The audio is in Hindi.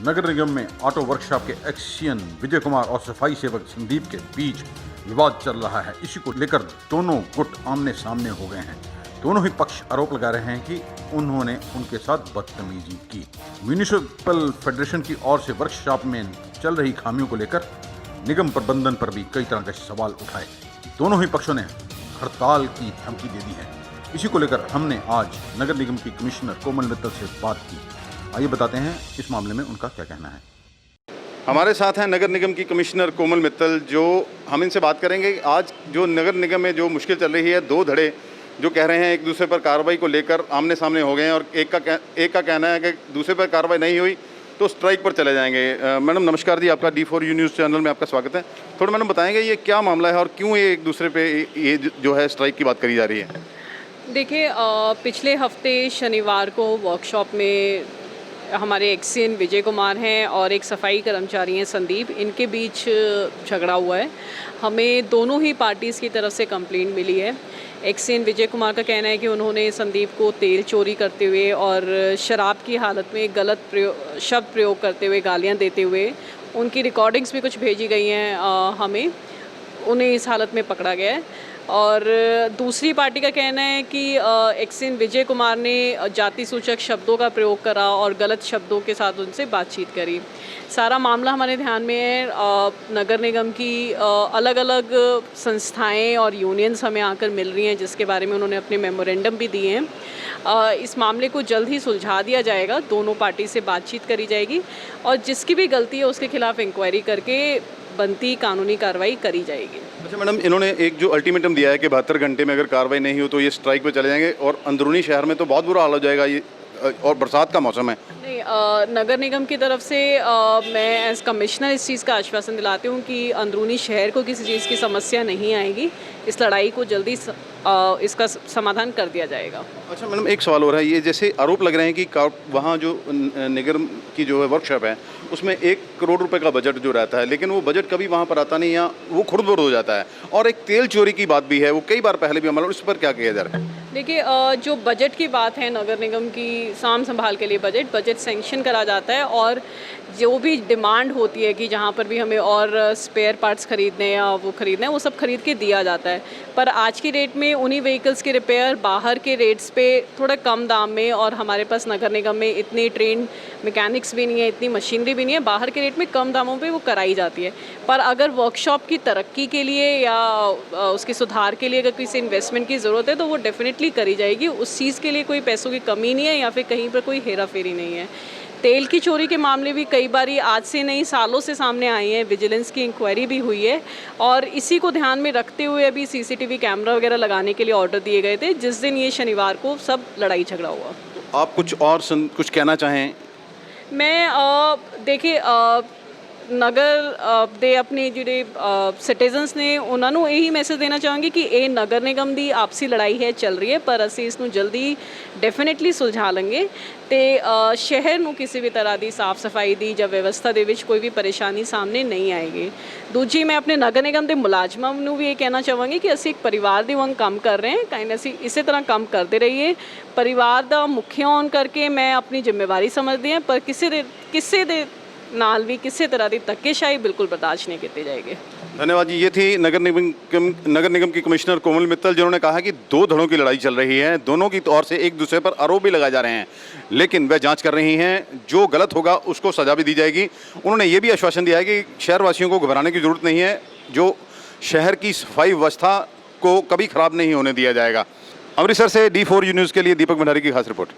नगर निगम में ऑटो वर्कशॉप के एक्सियन विजय कुमार और सफाई सेवक संदीप के बीच विवाद चल रहा है। इसी को लेकर दोनों गुट आमने सामने हो गए हैं। दोनों ही पक्ष आरोप लगा रहे हैं कि उन्होंने उनके साथ बदतमीजी की। म्यूनिसिपल फेडरेशन की ओर से वर्कशॉप में चल रही खामियों को लेकर निगम प्रबंधन पर भी कई तरह के सवाल उठाए। दोनों ही पक्षों ने हड़ताल की धमकी दे दी है। इसी को लेकर हमने आज नगर निगम की कमिश्नर कोमल मित्तल से बात की। आइए बताते हैं इस मामले में उनका क्या कहना है। हमारे साथ हैं नगर निगम की कमिश्नर कोमल मित्तल, जो हम इनसे बात करेंगे। आज जो नगर निगम में जो मुश्किल चल रही है, दो धड़े जो कह रहे हैं एक दूसरे पर कार्रवाई को लेकर आमने सामने हो गए हैं, और एक का कहना है कि दूसरे पर कार्रवाई नहीं हुई तो स्ट्राइक पर चले जाएंगे। मैडम नमस्कार जी, आपका D4U न्यूज़ चैनल में आपका स्वागत है। थोड़ा मैडम बताएंगे ये क्या मामला है और क्यों ये एक दूसरे पे ये जो है स्ट्राइक की बात करी जा रही है? देखिए, पिछले हफ्ते शनिवार को वर्कशॉप में हमारे एक्सियन विजय कुमार हैं और एक सफाई कर्मचारी हैं संदीप, इनके बीच झगड़ा हुआ है। हमें दोनों ही पार्टीज़ की तरफ से कंप्लेंट मिली है। एक्सियन विजय कुमार का कहना है कि उन्होंने संदीप को तेल चोरी करते हुए और शराब की हालत में गलत शब्द प्रयोग करते हुए, गालियां देते हुए, उनकी रिकॉर्डिंग्स भी कुछ भेजी गई हैं हमें, उन्हें इस हालत में पकड़ा गया है। और दूसरी पार्टी का कहना है कि एक्सियन विजय कुमार ने जाति सूचक शब्दों का प्रयोग करा और गलत शब्दों के साथ उनसे बातचीत करी। सारा मामला हमारे ध्यान में है। नगर निगम की अलग अलग संस्थाएं और यूनियंस हमें आकर मिल रही हैं, जिसके बारे में उन्होंने अपने मेमोरेंडम भी दिए हैं। इस मामले को जल्द ही सुलझा दिया जाएगा, दोनों पार्टी से बातचीत करी जाएगी और जिसकी भी गलती है उसके खिलाफ इंक्वायरी करके बनती कानूनी कार्रवाई करी जाएगी। अच्छा मैडम, इन्होंने एक जो अल्टीमेटम दिया है कि 72 घंटे में अगर कार्रवाई नहीं हो तो ये स्ट्राइक पे चले जाएंगे, और अंदरूनी शहर में तो बहुत बुरा हाल हो जाएगा ये, और बरसात का मौसम है। नहीं, नगर निगम की तरफ से मैं एज कमिश्नर इस चीज़ का आश्वासन दिलाती हूँ कि अंदरूनी शहर को किसी चीज़ की समस्या नहीं आएगी। इस लड़ाई को जल्दी इसका समाधान कर दिया जाएगा। अच्छा मैडम, एक सवाल हो रहा है, ये जैसे आरोप लग रहे हैं कि वहाँ जो निगम की जो है वर्कशॉप है उसमें 1 करोड़ रुपए का बजट जो रहता है, लेकिन वो बजट कभी वहाँ पर आता नहीं या वो खुर्द-बुर्द हो जाता है, और एक तेल चोरी की बात भी है, वो कई बार पहले भी हमारा, उस पर क्या किया जा रहा है? देखिए, जो बजट की बात है, नगर निगम की साम संभाल के लिए बजट सेंक्शन करा जाता है, और जो भी डिमांड होती है कि जहाँ पर भी हमें और स्पेयर पार्ट्स खरीदने या वो खरीदना है, वो सब खरीद के दिया जाता है। पर आज की रेट में उन्हीं व्हीकल्स की रिपेयर बाहर के रेट्स पे थोड़ा कम दाम में, और हमारे पास नगर निगम में इतने ट्रेंड मैकेनिक्स भी नहीं है, इतनी मशीनरी भी नहीं है, बाहर के रेट में कम दामों पे वो कराई जाती है। पर अगर वर्कशॉप की तरक्की के लिए या उसके सुधार के लिए अगर किसी इन्वेस्टमेंट की ज़रूरत है तो वो डेफिनेटली करी जाएगी। उस चीज़ के लिए कोई पैसों की कमी नहीं है या फिर कहीं पर कोई हेरा फेरी नहीं है। तेल की चोरी के मामले भी कई बारी आज से नहीं सालों से सामने आए हैं, विजिलेंस की इंक्वायरी भी हुई है, और इसी को ध्यान में रखते हुए अभी CCTV कैमरा वगैरह लगाने के लिए ऑर्डर दिए गए थे, जिस दिन ये शनिवार को सब लड़ाई झगड़ा हुआ। तो आप कुछ और कुछ कहना चाहें? मैं देखिए, ਨਗਰ ਦੇ ਆਪਣੇ ਜਿਹੜੇ ਸਿਟੀਜ਼ਨਸ ਨੇ ਉਹਨਾਂ ਨੂੰ ਇਹੀ ਮੈਸੇਜ ਦੇਣਾ ਚਾਹਾਂਗੇ ਕਿ ਇਹ ਨਗਰ ਨਿਗਮ ਦੀ ਆਪਸੀ ਲੜਾਈ ਹੈ, ਚੱਲ ਰਹੀ ਹੈ, ਪਰ ਅਸੀਂ ਇਸ ਨੂੰ ਜਲਦੀ ਡੈਫੀਨੇਟਲੀ ਸੁਲਝਾ ਲਾਂਗੇ ਤੇ ਸ਼ਹਿਰ ਨੂੰ ਕਿਸੇ ਵੀ ਤਰ੍ਹਾਂ ਦੀ ਸਾਫ਼ ਸਫਾਈ ਦੀ ਜਾਂ ਵਿਵਸਥਾ ਦੇ ਵਿੱਚ ਕੋਈ ਵੀ ਪਰੇਸ਼ਾਨੀ ਸਾਹਮਣੇ ਨਹੀਂ ਆਏਗੀ। ਦੂਜੀ, ਮੈਂ ਆਪਣੇ ਨਗਰ ਨਿਗਮ ਦੇ ਮੁਲਾਜ਼ਮਾਂ ਨੂੰ ਵੀ ਇਹ ਕਹਿਣਾ ਚਾਹਾਂਗੀ ਕਿ ਅਸੀਂ ਇੱਕ ਪਰਿਵਾਰ ਦੀ ਵਾਂਗ ਕੰਮ ਕਰ ਰਹੇ ਹਾਂ, ਕਾਇੰਡ ਅਸੀਂ ਇਸੇ ਤਰ੍ਹਾਂ ਕੰਮ ਕਰਦੇ ਰਹੀਏ। ਪਰਿਵਾਰ ਦਾ ਮੁਖੀਆ ਹੋਣ ਕਰਕੇ ਮੈਂ ਆਪਣੀ ਜ਼ਿੰਮੇਵਾਰੀ ਸਮਝਦੀ ਹਾਂ, ਪਰ ਕਿਸੇ ਦੇ नाल भी किसी तरह की धक्केशाही बिल्कुल बर्दाश्त नहीं किए जाएंगे। धन्यवाद जी। ये थी नगर निगम की कमिश्नर कोमल मित्तल, जिन्होंने कहा कि दो धड़ों की लड़ाई चल रही है, दोनों की ओर से एक दूसरे पर आरोप भी लगाए जा रहे हैं, लेकिन वह जांच कर रही हैं, जो गलत होगा उसको सजा भी दी जाएगी। उन्होंने ये भी आश्वासन दिया है कि शहरवासियों को घबराने की जरूरत नहीं है, जो शहर की सफाई व्यवस्था को कभी खराब नहीं होने दिया जाएगा। अमृतसर से D4U न्यूज़ के लिए दीपक भंडारी की खास रिपोर्ट।